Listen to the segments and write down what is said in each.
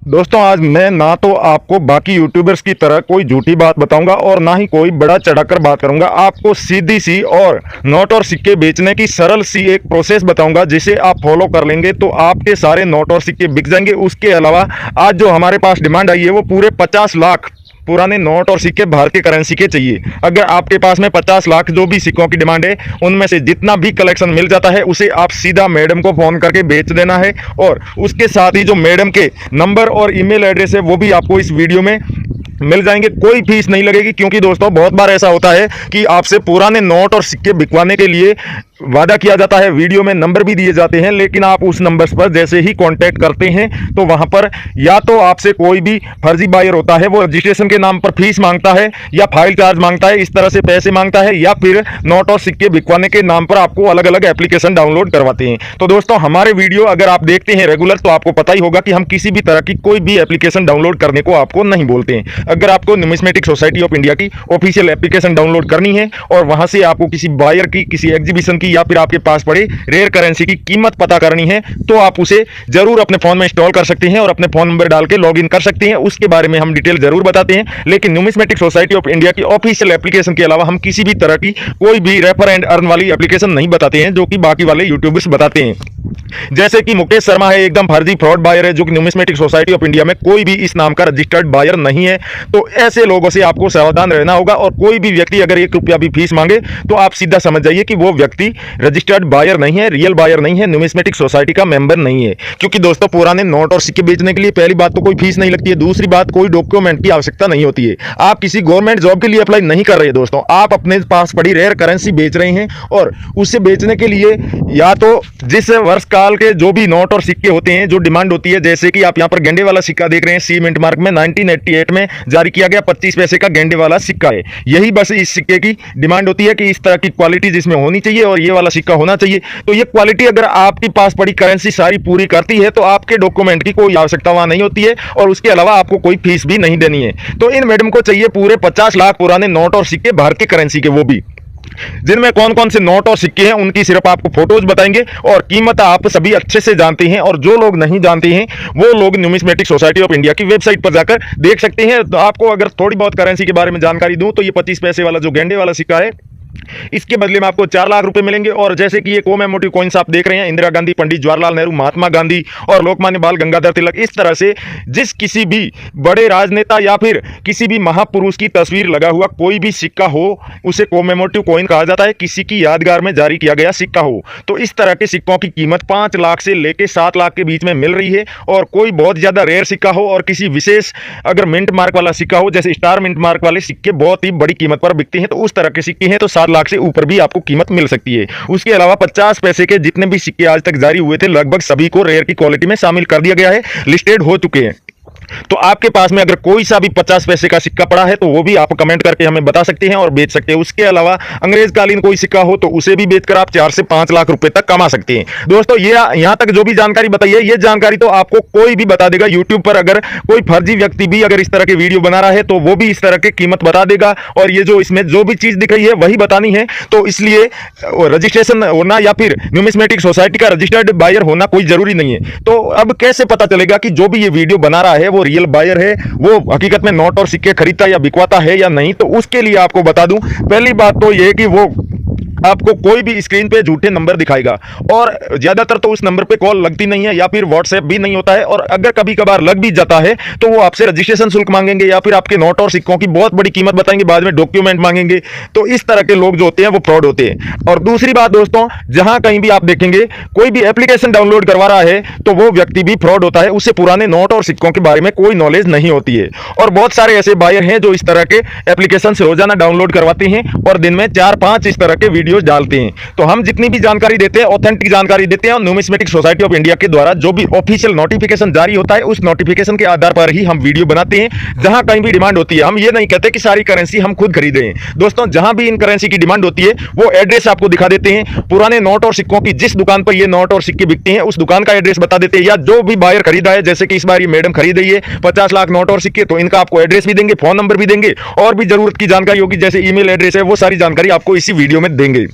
दोस्तों आज मैं ना तो आपको बाकी यूट्यूबर्स की तरह कोई झूठी बात बताऊंगा और ना ही कोई बड़ा चढ़ाकर बात करूंगा। आपको सीधी सी और नोट और सिक्के बेचने की सरल सी एक प्रोसेस बताऊंगा, जिसे आप फॉलो कर लेंगे तो आपके सारे नोट और सिक्के बिक जाएंगे। उसके अलावा आज जो हमारे पास डिमांड आई है वो पूरे 50 लाख पुराने नोट और सिक्के भारतीय करेंसी के चाहिए। अगर आपके पास में 50 लाख जो भी सिक्कों की डिमांड है, उनमें से जितना भी कलेक्शन मिल जाता है उसे आप सीधा मैडम को फोन करके बेच देना है। और उसके साथ ही जो मैडम के नंबर और ईमेल एड्रेस है वो भी आपको इस वीडियो में मिल जाएंगे। कोई फीस नहीं लगेगी, क्योंकि दोस्तों बहुत बार ऐसा होता है कि आपसे पुराने नोट और सिक्के बिकवाने के लिए वादा किया जाता है, वीडियो में नंबर भी दिए जाते हैं, लेकिन आप उस नंबर पर जैसे ही कांटेक्ट करते हैं तो वहां पर या तो आपसे कोई भी फर्जी बायर होता है, वो रजिस्ट्रेशन के नाम पर फीस मांगता है या फाइल चार्ज मांगता है, इस तरह से पैसे मांगता है, या फिर नोट और सिक्के बिकवाने के नाम पर आपको अलग अलग एप्लीकेशन डाउनलोड करवाते हैं। तो दोस्तों हमारे वीडियो अगर आप देखते हैं रेगुलर तो आपको पता ही होगा कि हम किसी भी तरह की कोई भी एप्लीकेशन डाउनलोड करने को आपको नहीं बोलते हैं। अगर आपको न्यूमिस्मेटिक सोसाइटी ऑफ इंडिया की ऑफिशियल एप्लीकेशन डाउनलोड करनी है और वहां से आपको किसी बायर की, किसी एग्जीबिशन की या फिर आपके पास पड़े रेयर करेंसी की कीमत पता करनी है, तो आप उसे जरूर अपने फोन में इंस्टॉल कर सकते हैं और अपने फोन नंबर डाल के लॉग इन कर सकते हैं। उसके बारे में हम डिटेल जरूर बताते हैं, लेकिन न्यूमिस्मेटिक सोसाइटी ऑफ इंडिया की ऑफिशियल एप्लीकेशन के अलावा हम किसी भी तरह की कोई भी रेफर एंड अर्न वाली एप्लीकेशन नहीं बताते हैं, जो कि बाकी वाले यूट्यूबर्स बताते हैं। जैसे कि मुकेश शर्मा है, एकदम फर्जी फ्रॉड बायर है, जो कि न्यूमिस्मेटिक सोसाइटी ऑफ इंडिया में कोई भी इस नाम का रजिस्टर्ड बायर नहीं है। तो ऐसे लोगों से आपको सावधान रहना होगा। और कोई भी व्यक्ति अगर 1 रुपया भी फीस मांगे तो आप सीधा समझ जाइए कि वो व्यक्ति रजिस्टर्ड बायर नहीं है, रियल बायर नहीं है, न्यूमिस्मेटिक सोसाइटी का मेंबर नहीं है। क्योंकि दोस्तों पुराने नोट और सिक्के बेचने के लिए पहली बात तो कोई फीस नहीं लगती है, दूसरी बात कोई डॉक्यूमेंट की आवश्यकता नहीं होती है। आप किसी गवर्नमेंट जॉब के लिए अप्लाई नहीं कर रहे दोस्तों, आप अपने पास पड़ी रेयर करेंसी बेच रहे हैं। और उसे बेचने के लिए या तो जिस वर्ष काल के जो भी नोट और सिक्के होते हैं, जो डिमांड होती है, जैसे कि आप यहां पर गेंडे वाला सिक्का देख रहे हैं, सी मिंट मार्क में 1988 में जारी किया गया 25 पैसे का गेंडे वाला सिक्का है। यही बस इस सिक्के की डिमांड होती है कि इस तरह की क्वालिटी जिसमें होनी चाहिए और ये वाला सिक्का होना चाहिए। तो ये क्वालिटी अगर आपके पास पड़ी करेंसी सारी पूरी करती है तो आपके डॉक्यूमेंट की कोई आवश्यकता वहां नहीं होती है और उसके अलावा आपको कोई फीस भी नहीं देनी है। तो इन मैडम को चाहिए पूरे 50 लाख पुराने नोट और सिक्के भारतीय करेंसी के, वो भी जिनमें कौन कौन से नोट और सिक्के हैं उनकी सिर्फ आपको फोटोज बताएंगे और कीमत आप सभी अच्छे से जानते हैं। और जो लोग नहीं जानते हैं वो लोग न्यूमिस्मेटिक सोसाइटी ऑफ इंडिया की वेबसाइट पर जाकर देख सकते हैं। तो आपको अगर थोड़ी बहुत करेंसी के बारे में जानकारी दूं तो ये 25 पैसे वाला जो गेंडे वाला सिक्का है, इसके बदले में आपको 4 लाख रुपए मिलेंगे। और जैसे कि ये कोमेमोरेटिव कॉइन्स आप देख रहे हैं, इंदिरा गांधी, पंडित जवाहरलाल नेहरू, महात्मा गांधी और लोकमान्य बाल गंगाधर तिलक, इस तरह से जिस किसी भी बड़े राजनेता या फिर किसी भी महापुरुष की तस्वीर लगा हुआ कोई भी सिक्का हो उसे कोमेमोरेटिव कॉइन कहा जाता है, किसी की यादगार में जारी किया गया सिक्का हो। तो इस तरह के सिक्कों की कीमत 5 लाख से लेकर 7 लाख के बीच में मिल रही है। और कोई बहुत ज्यादा रेयर सिक्का हो और किसी विशेष अगर मिंट मार्क वाला सिक्का हो, जैसे स्टार मिंट मार्क वाले सिक्के बहुत ही बड़ी कीमत पर बिकते हैं, तो उस तरह के सिक्के हैं तो 7 लाख से ऊपर भी आपको कीमत मिल सकती है। उसके अलावा 50 पैसे के जितने भी सिक्के आज तक जारी हुए थे लगभग सभी को रेयर की क्वालिटी में शामिल कर दिया गया है, लिस्टेड हो चुके हैं। तो आपके पास में अगर कोई सा भी 50 पैसे का सिक्का पड़ा है तो वो भी आप कमेंट करके हमें बता सकते हैं और बेच सकते हैं। उसके अलावा अंग्रेजकालीन कोई सिक्का हो तो उसे भी बेचकर आप 4 से 5 लाख रुपए तक कमा सकते हैं। दोस्तों ये यहां तक जो भी जानकारी बताई है, ये जानकारी तो आपको कोई भी बता देगा। यूट्यूब पर अगर कोई फर्जी व्यक्ति भी अगर इस तरह के वीडियो बना रहा है तो वो भी इस तरह की कीमत बता देगा और ये जो इसमें जो भी चीज दिख रही है वही बतानी है। तो इसलिए रजिस्ट्रेशन होना या फिर न्यूमिस्मेटिक सोसाइटी का रजिस्टर्ड बायर होना कोई जरूरी नहीं है। तो अब कैसे पता चलेगा कि जो भी ये वीडियो बना रहा है वो रियल बायर है, वो हकीकत में नोट और सिक्के खरीदता या बिकवाता है या नहीं? तो उसके लिए आपको बता दूं, पहली बात तो ये कि वो आपको कोई भी स्क्रीन पे झूठे नंबर दिखाएगा और ज्यादातर तो उस नंबर पे कॉल लगती नहीं है या फिर व्हाट्सएप भी नहीं होता है। और अगर कभी कभार लग भी जाता है तो वो आपसे रजिस्ट्रेशन शुल्क मांगेंगे या फिर आपके नोट और सिक्कों की बहुत बड़ी कीमत बताएंगे, बाद में डॉक्यूमेंट मांगेंगे। तो इस तरह के लोग जो होते हैं वो फ्रॉड होते हैं। और दूसरी बात दोस्तों, जहां कहीं भी आप देखेंगे कोई भी एप्लीकेशन डाउनलोड करवा रहा है तो वो व्यक्ति भी फ्रॉड होता है, उससे पुराने नोट और सिक्कों के बारे में कोई नॉलेज नहीं होती है। और बहुत सारे ऐसे बायर हैं जो इस तरह के एप्लीकेशन से रोजाना डाउनलोड करवाते हैं और दिन में 4-5 इस तरह के वीडियोस डालते हैं। तो हम जितनी भी जानकारी देते हैं ऑथेंटिक जानकारी देते हैं और न्यूमिस्मेटिक सोसाइटी ऑफ इंडिया के द्वारा जो भी ऑफिशियल नोटिफिकेशन जारी होता है उस नोटिफिकेशन के आधार पर ही हम वीडियो बनाते हैं। जहां कहीं भी डिमांड होती है, हम ये नहीं कहते कि सारी करेंसी हम खुद खरीदें दोस्तों, जहां भी इन करेंसी की डिमांड होती है वो एड्रेस आपको दिखा देते हैं। पुराने नोट और सिक्कों की जिस दुकान पर ये नोट और सिक्के बिकते हैं उस दुकान का एड्रेस बता देते हैं, या जो भी बायर खरीदा है, जैसे कि इस बार ये मैडम खरीद रही है 50 लाख नोट और सिक्के, तो इनका आपको एड्रेस भी देंगे, फोन नंबर भी देंगे और भी जरूरत की जानकारी होगी जैसे ईमेल एड्रेस है, वो सारी जानकारी आपको इसी वीडियो में देंगे।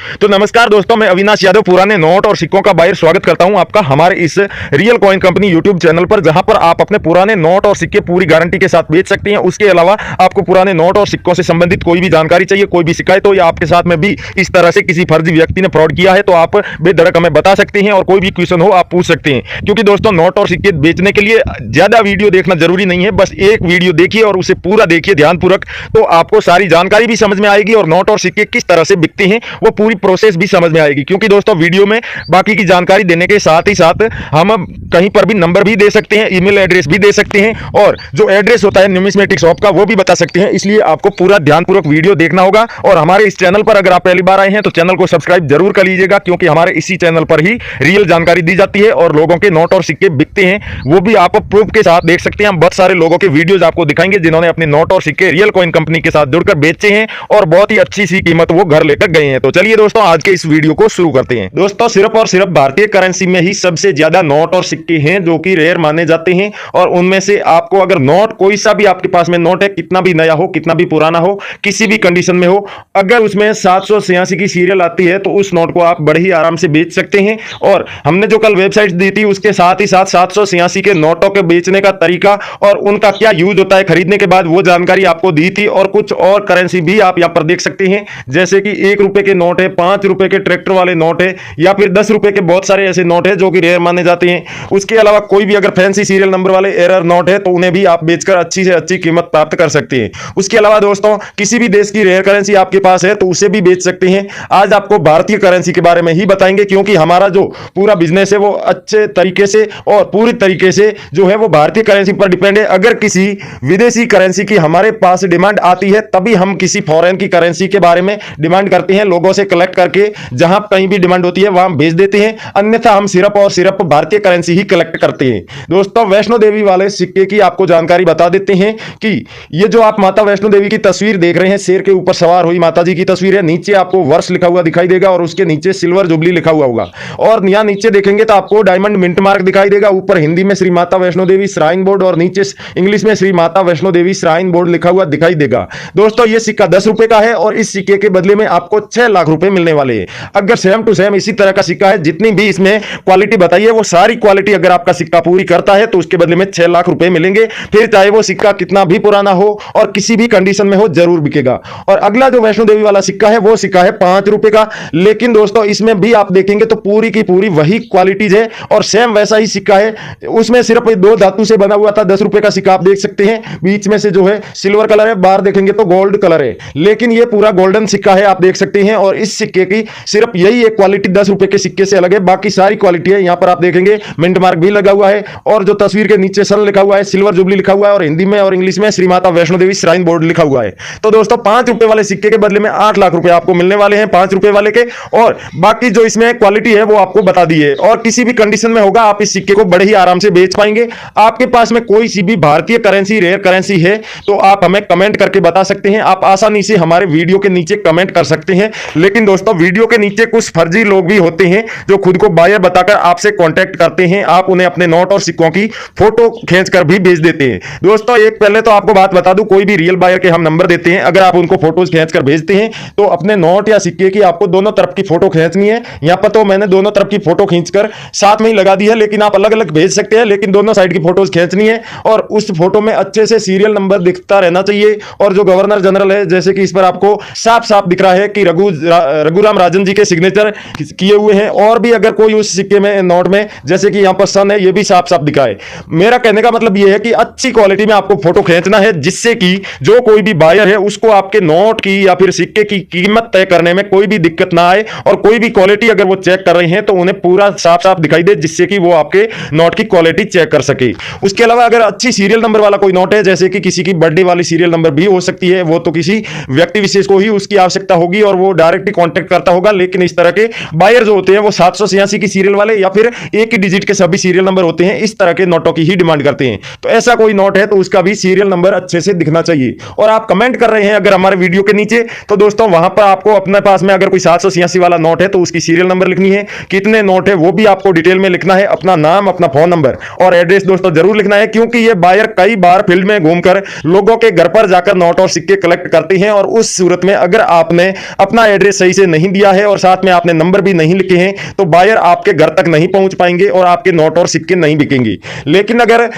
तो नमस्कार दोस्तों, मैं अविनाश यादव पुराने नोट और सिक्कों का बायर स्वागत करता हूं आपका हमारे इस real coin company YouTube channel पर, जहां पर आप अपने पुराने नोट और सिक्के पूरी गारंटी के साथ बेच सकते हैं। उसके अलावा आपको पुराने नोट और सिक्कों से संबंधित कोई भी जानकारी चाहिए, कोई भी शिकायत हो या आपके साथ में भी इस तरह से किसी फर्जी व्यक्ति ने फ्रॉड किया है, तो आप बेधड़क हमें बता सकते हैं और कोई भी क्वेश्चन हो आप पूछ सकते हैं। क्योंकि दोस्तों नोट और सिक्के बेचने के लिए ज्यादा वीडियो देखना जरूरी नहीं है, बस एक वीडियो देखिए और उसे पूरा देखिए ध्यानपूर्वक, तो आपको सारी जानकारी भी समझ में आएगी और नोट और सिक्के किस तरह से बिकते हैं वो पूरी प्रोसेस भी समझ में आएगी। क्योंकि दोस्तों वीडियो में बाकी की जानकारी देने के साथ ही साथ हम कहीं पर भी नंबर भी दे सकते हैं, ईमेल एड्रेस भी दे सकते हैं और जो एड्रेस होता है न्यूमिस्मेटिक शॉप का वो भी बता सकते हैं। इसलिए आपको पूरा ध्यानपूर्वक वीडियो देखना होगा। और हमारे इस चैनल पर अगर आप पहली बार आए हैं तो चैनल को सब्सक्राइब जरूर कर लीजिएगा, क्योंकि हमारे इसी चैनल पर ही रियल जानकारी दी जाती है और लोगों के नोट और सिक्के बिकते हैं वो भी आप प्रूफ के साथ देख सकते हैं। हम बहुत सारे लोगों के वीडियोज आपको दिखाएंगे जिन्होंने अपने नोट और सिक्के रियल कॉइन कंपनी के साथ जुड़कर बेचे हैं और बहुत ही अच्छी सी कीमत वो घर लेकर गए हैं। तो चलिए दोस्तों आज के इस वीडियो को शुरू करते हैं। दोस्तों सिर्फ और सिर्फ भारतीय करेंसी में ही सबसे ज्यादा नोट और सिक्के हैं जो कि रेयर माने जाते हैं, और उनमें से आपको अगर नोट कोई सा भी आपके पास में नोट है, कितना भी नया हो कितना भी पुराना हो किसी भी कंडीशन में हो, अगर उसमें 786 की सीरियल आती है तो उस नोट को आप बड़े ही आराम से बेच सकते हैं। और हमने जो कल वेबसाइट दी थी उसके साथ ही साथ 786 के नोटों के बेचने का तरीका और उनका क्या यूज होता है खरीदने के बाद वो जानकारी आपको दी थी। और कुछ और करेंसी भी आप यहां पर देख सकते हैं, जैसे कि 1 रुपए के नोट है, 5 रुपए के ट्रैक्टर वाले नोट है, या फिर 10 रुपए के बहुत सारे ऐसे नोट है जो कि रेयर माने जाते हैं। उसके अलावा कोई भी अगर फैंसी सीरियल नंबर वाले एरर नोट है तो उन्हें भी आप बेचकर अच्छी से अच्छी कीमत प्राप्त कर सकते हैं। उसके अलावा दोस्तों किसी भी देश की रेयर करेंसी आपके पास है तो उसे भी बेच सकते हैं। आज आपको भारतीय करेंसी के बारे में ही बताएंगे, क्योंकि हमारा जो पूरा बिजनेस है वो अच्छे तरीके से और पूरी तरीके से जो है वो भारतीय करेंसी पर डिपेंड है। अगर किसी विदेशी करेंसी की हमारे पास डिमांड आती है तभी हम किसी फॉरेन की करेंसी के बारे में डिमांड करते हैं, लोगों से कलेक्ट करके जहां कहीं भी डिमांड होती है वहां भेज देते हैं, अन्यथा हम सिर्फ और सिर्फ भारतीय करेंसी ही कलेक्ट करते हैं। दोस्तों वैष्णो देवी वाले सिक्के की आपको जानकारी बता देते हैं कि ये जो आप माता वैष्णो देवी की तस्वीर देख रहे हैं, शेर के ऊपर सवार हुई माता जी की तस्वीर है, नीचे आपको वर्ष लिखा हुआ दिखाई देगा और उसके नीचे सिल्वर जुबली लिखा हुआ होगा। और यहां नीचे देखेंगे तो आपको डायमंड मिंट मार्क दिखाई देगा, ऊपर हिंदी में श्री माता वैष्णो देवी श्राइन बोर्ड और नीचे इंग्लिश में श्री माता वैष्णो देवी श्राइन बोर्ड लिखा हुआ दिखाई देगा। दोस्तों ये सिक्का 10 रुपए का है और इस सिक्के के बदले में आपको 6 लाख रुपए मिलने वाले हैं। अगर सेम टू सेम इसी तरह का सिक्का है, जितनी भी इसमें क्वालिटी बताई है वो सारी क्वालिटी अगर आपका सिक्का पूरी करता है तो उसके बदले में 6 लाख रुपए मिलेंगे। फिर चाहे वो सिक्का कितना भी पुराना हो और किसी भी कंडीशन में हो जरूर बिकेगा। और अगला जो वैष्णो देवी वाला सिक्का है वो सिक्का है 5 रुपए का, लेकिन दोस्तों इसमें भी आप देखेंगे तो पूरी की पूरी वही क्वालिटीज है और सेम वैसा ही सिक्का है। उसमें सिर्फ 2 धातु से बना हुआ था। 10 रुपए का सिक्का आप देख सकते हैं, बीच में से जो है सिल्वर कलर है, बाहर देखेंगे तो गोल्ड कलर है, लेकिन ये पूरा गोल्डन सिक्का है आप देख सकते हैं। और इस सिक्के की सिर्फ यही एक क्वालिटी 10 रुपए के सिक्के से अलग है, बाकी सारी क्वालिटी है। यहां पर आप देखेंगे मिंट मार्क भी लगा हुआ है और जो तस्वीर के नीचे सन लिखा हुआ है, सिल्वर जुबली लिखा हुआ है और हिंदी में और इंग्लिश में श्री माता वैष्णो देवी श्राइन बोर्ड लिखा हुआ है। तो दोस्तों 5 रुपए वाले सिक्के के बदले में 8 लाख रुपए आपको मिलने वाले हैं 5 रुपए वाले के, और बाकी जो इसमें क्वालिटी है वो आपको बता दी है। और किसी भी कंडीशन में होगा आप इस सिक्के को बड़े ही आराम से बेच पाएंगे। आपके पास में कोई सी भी भारतीय करेंसी रेयर करेंसी है तो आप हमें कमेंट करके बता सकते हैं, आप आसानी से हमारे वीडियो के नीचे कमेंट कर सकते हैं। लेकिन दोस्तों वीडियो के नीचे कुछ फर्जी लोग भी होते हैं जो खुद को बायर बताकर आपसे कांटेक्ट करते हैं, आप उन्हें अपने नोट और सिक्कों की फोटो खींचकर भी भेज देते हैं। दोस्तों एक पहले तो आपको बात बता दूं, कोई भी रियल बायर के हम नंबर देते हैं, अगर आप उनको फोटोज खींचकर भेजते हैं तो अपने नोट या सिक्के की आपको दोनों तरफ की फोटो खींचनी है। यहां पर तो मैंने दोनों तरफ की फोटो खींचकर साथ में ही लगा दी है, लेकिन आप अलग अलग भेज सकते हैं, लेकिन दोनों साइड की फोटोज खींचनी है और उस फोटो में अच्छे से सीरियल नंबर दिखता रहना चाहिए। और जो गवर्नर जनरल है, जैसे कि इस पर आपको साफ साफ दिख रहा है कि रघुराम राजन जी के सिग्नेचर किए हुए हैं, और भी अगर कोई उस सिक्के में नोट में जैसे कि यहां पर सन है ये भी साफ साफ दिखा है। मेरा कहने का मतलब यह है कि अच्छी क्वालिटी में आपको फोटो खींचना है, जिससे कि जो कोई भी बायर है उसको आपके नोट की या फिर सिक्के की कीमत तय करने में कोई भी दिक्कत ना आए, और कोई भी क्वालिटी अगर वो चेक कर रहे हैं तो उन्हें पूरा साफ साफ दिखाई दे, जिससे कि वो आपके नोट की क्वालिटी चेक कर सके। उसके अलावा अगर अच्छी सीरियल नंबर वाला कोई नोट है, जैसे कि किसी की बर्थडे वाली सीरियल नंबर भी हो सकती है, वो तो किसी व्यक्ति विशेष को ही उसकी आवश्यकता होगी और वो डायरेक्टली कांटेक्ट करता होगा। लेकिन इस तरह के बायर जो होते हैं वो 786 की सीरियल वाले या फिर एक ही डिजिट के सभी सीरियल नंबर होते हैं, इस तरह के नोटों की ही डिमांड करते हैं। तो ऐसा कोई नोट है तो उसका भी सीरियल नंबर अच्छे से दिखना चाहिए। और आप कमेंट कर रहे हैं अगर हमारे वीडियो के नीचे, तो दोस्तों वहां पर आपको अपने पास में अगर कोई 786 वाला नोट है तो उसकी सीरियल नंबर लिखनी है, कितने नोट है वो भी आपको डिटेल में लिखना है, अपना नाम, अपना फोन नंबर और एड्रेस दोस्तों जरूर लिखना है, क्योंकि ये बायर कई बार फील्ड में घूमकर लोगों के घर पर जाकर नोट और सिक्के कलेक्ट करते हैं। और उस सूरत में अगर आपने अपना एड्रेस सही सही से नहीं दिया है और साथ में आपने नंबर भी नहीं लिखे हैं, तो बायर आपके घर तक नहीं पहुंच पाएंगे और आपके नोट और सिक्के नहीं बिकेंगे। लेकिन अगर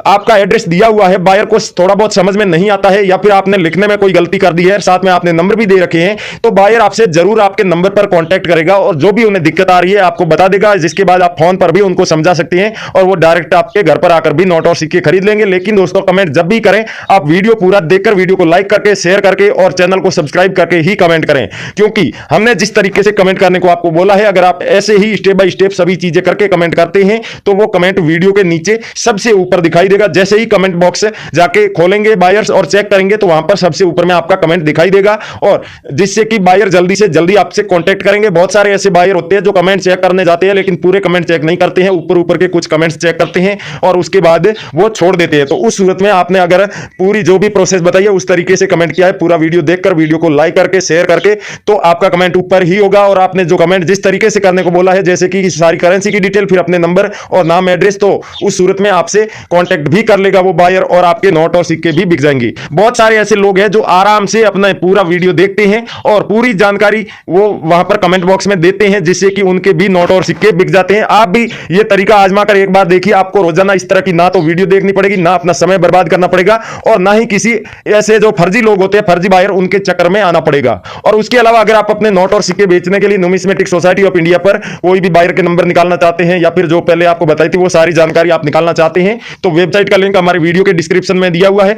आपका एड्रेस दिया हुआ है, बायर को थोड़ा बहुत समझ में नहीं आता है या फिर आपने लिखने में कोई गलती कर दी है, साथ में आपने नंबर भी दे रखे हैं, तो बायर आपसे जरूर आपके नंबर पर कांटेक्ट करेगा और जो भी उन्हें दिक्कत आ रही है आपको बता देगा, जिसके बाद आप फोन पर भी उनको समझा सकते हैं और वो डायरेक्ट आपके घर पर आकर भी नोट और सिक्के खरीद लेंगे। लेकिन दोस्तों, कमेंट जब भी करें आप वीडियो पूरा देखकर, वीडियो को लाइक करके, शेयर करके और चैनल को सब्सक्राइब करके ही कमेंट करें, क्योंकि हमने जिस तरीके से कमेंट करने को आपको बोला है, अगर आप ऐसे ही स्टेप बाय स्टेप सभी चीजें करके कमेंट करते हैं तो वो कमेंट वीडियो के नीचे सबसे ऊपर दिखाई देगा। जैसे ही कमेंट बॉक्स जाके खोलेंगे बायर्स और चेक करेंगे तो वहां पर सबसे ऊपर में आपका कमेंट दिखाई देगा, और जिससे कि बायर जल्दी से जल्दी आपसे कांटेक्ट करेंगे। बहुत सारे ऐसे बायर होते हैं जो कमेंट चेक करने जाते हैं लेकिन पूरे कमेंट चेक नहीं करते हैं, ऊपर ऊपर के कुछ कमेंट्स चेक करते हैं और उसके बाद वो छोड़ देते हैं। तो उस सूरत में आपने अगर पूरी जो भी प्रोसेस बताई है उस तरीके से कमेंट किया है, पूरा वीडियो देखकर, वीडियो को लाइक करके, शेयर करके, तो आपका कमेंट ऊपर ही होगा। और आपने जो कमेंट जिस तरीके से करने को बोला है, जैसे कि सारी करेंसी की डिटेल, फिर अपने नंबर और नाम, एड्रेस, तो उस सूरत में आपसे कांटेक्ट भी कर लेगा वो बायर और आपके नोट और सिक्के भी बिक जाएंगे। बहुत सारे ऐसे लोग हैं जो आराम से अपना पूरा वीडियो देखते हैं और पूरी जानकारी वो वहां पर कमेंट बॉक्स में देते हैं, जिससे कि उनके भी नोट और सिक्के बिक जाते हैं। आप भी ये तरीका आजमा कर एक बार देखिए, आपको रोजाना इस तरह की ना तो वीडियो देखनी पड़ेगी, ना अपना समय बर्बाद करना पड़ेगा और ना ही किसी ऐसे जो फर्जी लोग होते हैं, फर्जी बायर, उनके चक्कर में आना पड़ेगा। और उसके अलावा अगर आप अपने नोट और सिक्के बेचने के लिए न्यूमिस्मेटिक सोसाइटी ऑफ इंडिया पर कोई भी बायर के नंबर निकालना चाहते हैं या फिर जो पहले आपको बताई थी वो सारी जानकारी आप निकालना चाहते हैं, तो वेबसाइट का लिंक हमारे वीडियो के डिस्क्रिप्शन में दिया हुआ है।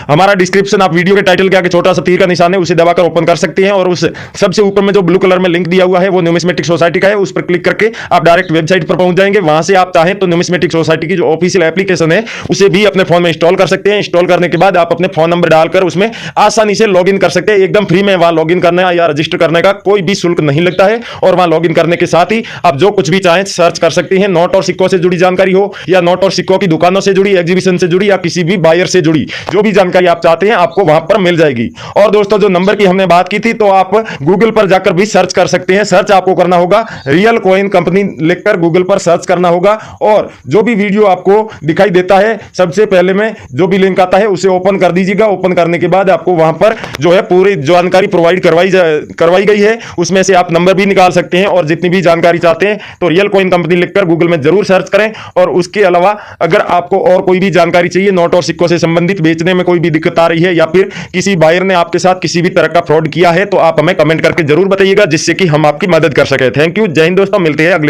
हमारा डिस्क्रिप्शन आप वीडियो के टाइटल के आगे छोटा सा तीर का निशान है, उसे दबाकर ओपन कर सकते हैं और उस सबसे ऊपर में जो ब्लू कलर में लिंक दिया हुआ है वो न्यूमिस्मेटिक सोसाइटी का है, उस पर क्लिक करके आप डायरेक्ट वेबसाइट पर पहुंच जाएंगे। वहां से आप चाहें तो न्यूमिस्मेटिक सोसाइटी की जो ऑफिशियल एप्लीकेशन है उसे भी अपने फोन में इंस्टॉल कर सकते हैं। इंस्टॉल करने के बाद आप अपने फोन नंबर डालकर उसमें आसानी से लॉगिन कर सकते हैं, एकदम फ्री में। वहां लॉगिन करने या रजिस्टर करने का कोई भी शुल्क नहीं लगता है और वहां लॉगिन करने के साथ ही आप जो कुछ भी चाहें सर्च कर सकते हैं। नोट और सिक्कों से जुड़ी जानकारी हो या नोट और सिक्कों की दुकानों से जुड़ी, एग्जीबिशन से जुड़ी या किसी भी बायर से जुड़ी जो भी जानकारी आप चाहते हैं आपको वहां पर मिल जाएगी। और दोस्तों, जो नंबर की हमने बात की थी, तो आप गूगल पर जाकर भी सर्च कर सकते हैं। सर्च आपको करना होगा रियल कॉइन कंपनी लिखकर गूगल पर सर्च करना होगा और जो भी वीडियो आपको दिखाई देता है सबसे पहले में जो भी लिंक आता है उसे ओपन कर दीजिएगा। ओपन करने के बाद आपको वहां पर जो है पूरी जानकारी प्रोवाइड करवाई गई है, उसमें से आप नंबर भी निकाल सकते हैं और जितनी भी जानकारी चाहते हैं तो रियल कॉइन कंपनी लिखकर गूगल में जरूर सर्च करें। और उसके अलावा अगर आपको और कोई भी जानकारी चाहिए नोट और सिक्कों से संबंधित, बेचने में कोई भी दिक्कत आ रही है या फिर किसी बायर ने आपके साथ किसी भी तरह का फ्रॉड किया है, तो आप हमें कमेंट करके जरूर बताइएगा, जिससे कि हम आपकी मदद कर सकें। थैंक यू, जय हिंद दोस्तों, मिलते हैं अगले